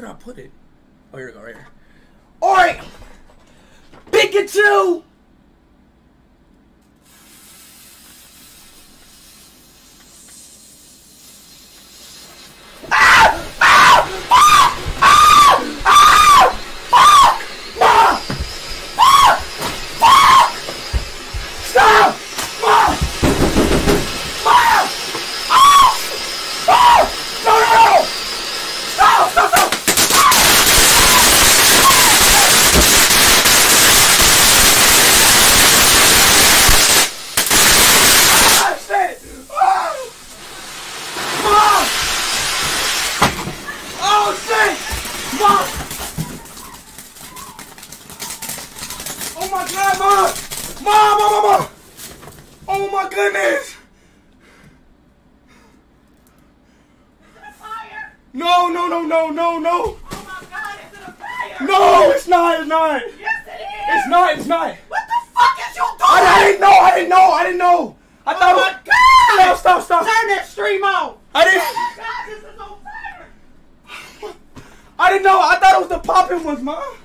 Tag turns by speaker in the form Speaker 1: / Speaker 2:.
Speaker 1: Where did I put it? Oh, here we go, right here. Alright! Pikachu! Oh my God, Mom! Oh my goodness!
Speaker 2: Is it a fire?
Speaker 1: No!
Speaker 2: Oh my God, is it a fire?
Speaker 1: No, it's not!
Speaker 2: Yes, it is!
Speaker 1: It's not!
Speaker 2: What the fuck is you doing?
Speaker 1: I didn't know! I thought
Speaker 2: Oh my God!
Speaker 1: Stop!
Speaker 2: Turn that stream off!
Speaker 1: I didn't...
Speaker 2: Oh my God, this is on fire!
Speaker 1: I didn't know! I thought it was the popping ones, Mom!